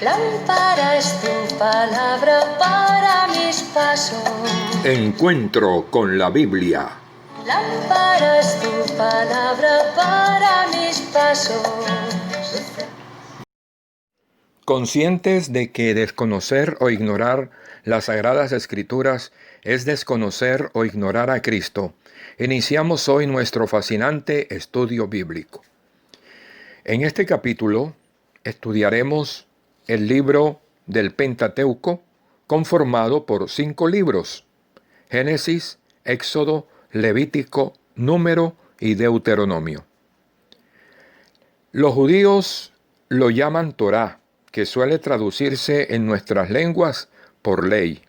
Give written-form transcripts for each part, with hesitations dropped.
Lámpara es tu palabra para mis pasos. Encuentro con la Biblia. Lámpara es tu palabra para mis pasos. Conscientes de que desconocer o ignorar las Sagradas Escrituras es desconocer o ignorar a Cristo, iniciamos hoy nuestro fascinante estudio bíblico. En este capítulo estudiaremos el libro del Pentateuco, conformado por 5 libros: Génesis, Éxodo, Levítico, Número y Deuteronomio. Los judíos lo llaman Torá, que suele traducirse en nuestras lenguas por ley.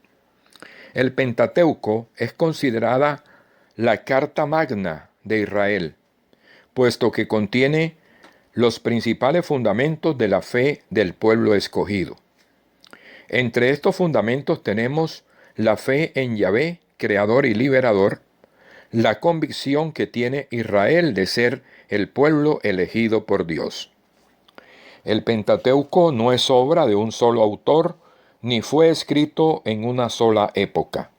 El Pentateuco es considerada la Carta Magna de Israel, puesto que contiene los principales fundamentos de la fe del pueblo escogido. Entre estos fundamentos tenemos la fe en Yahvé, creador y liberador, la convicción que tiene Israel de ser el pueblo elegido por Dios. El Pentateuco no es obra de un solo autor, ni fue escrito en una sola época.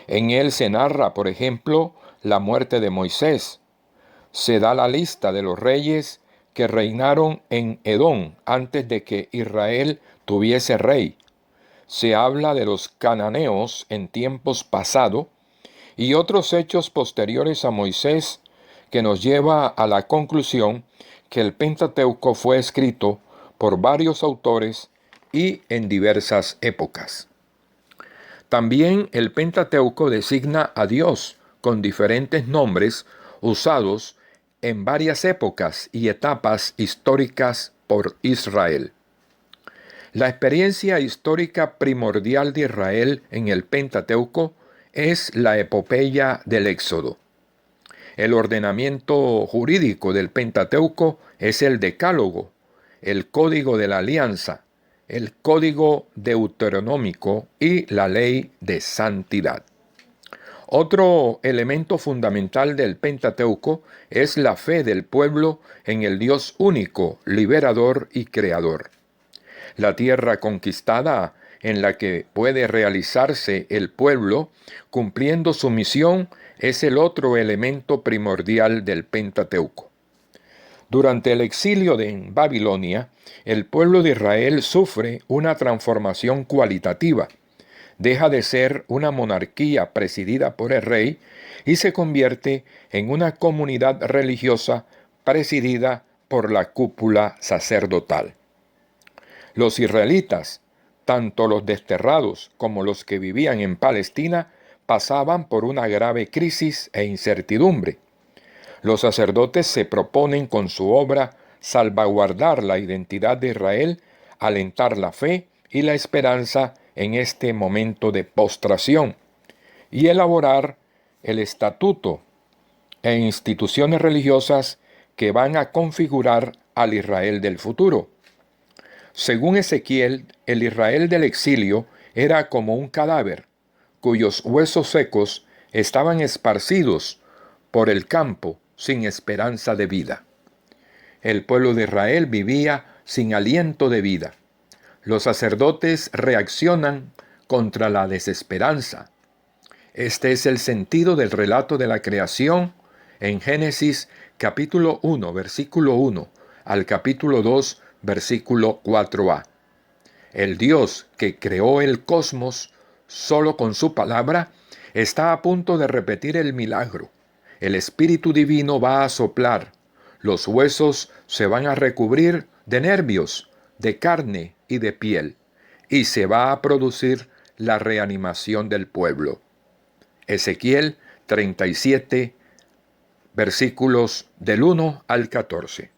En él se narra, por ejemplo, la muerte de Moisés. Se da la lista de los reyes que reinaron en Edom antes de que Israel tuviese rey. Se habla de los cananeos en tiempos pasados y otros hechos posteriores a Moisés, que nos lleva a la conclusión que el Pentateuco fue escrito por varios autores y en diversas épocas. También el Pentateuco designa a Dios con diferentes nombres usados en varias épocas y etapas históricas por Israel. La experiencia histórica primordial de Israel en el Pentateuco es la epopeya del Éxodo. El ordenamiento jurídico del Pentateuco es el Decálogo, el Código de la Alianza, el Código Deuteronómico y la Ley de Santidad. Otro elemento fundamental del Pentateuco es la fe del pueblo en el Dios único, liberador y creador. La tierra conquistada en la que puede realizarse el pueblo cumpliendo su misión es el otro elemento primordial del Pentateuco. Durante el exilio en Babilonia, el pueblo de Israel sufre una transformación cualitativa. Deja de ser una monarquía presidida por el rey y se convierte en una comunidad religiosa presidida por la cúpula sacerdotal. Los israelitas, tanto los desterrados como los que vivían en Palestina, pasaban por una grave crisis e incertidumbre. Los sacerdotes se proponen con su obra salvaguardar la identidad de Israel, alentar la fe y la esperanza en este momento de postración, y elaborar el estatuto e instituciones religiosas que van a configurar al Israel del futuro. Según Ezequiel, el Israel del exilio era como un cadáver, cuyos huesos secos estaban esparcidos por el campo sin esperanza de vida. El pueblo de Israel vivía sin aliento de vida. Los sacerdotes reaccionan contra la desesperanza. Este es el sentido del relato de la creación en Génesis capítulo 1, versículo 1 al capítulo 2, versículo 4a. El Dios que creó el cosmos solo con su palabra está a punto de repetir el milagro. El Espíritu Divino va a soplar. Los huesos se van a recubrir de nervios, de carne y de piel, y se va a producir la reanimación del pueblo. Ezequiel 37, versículos del 1 al 14.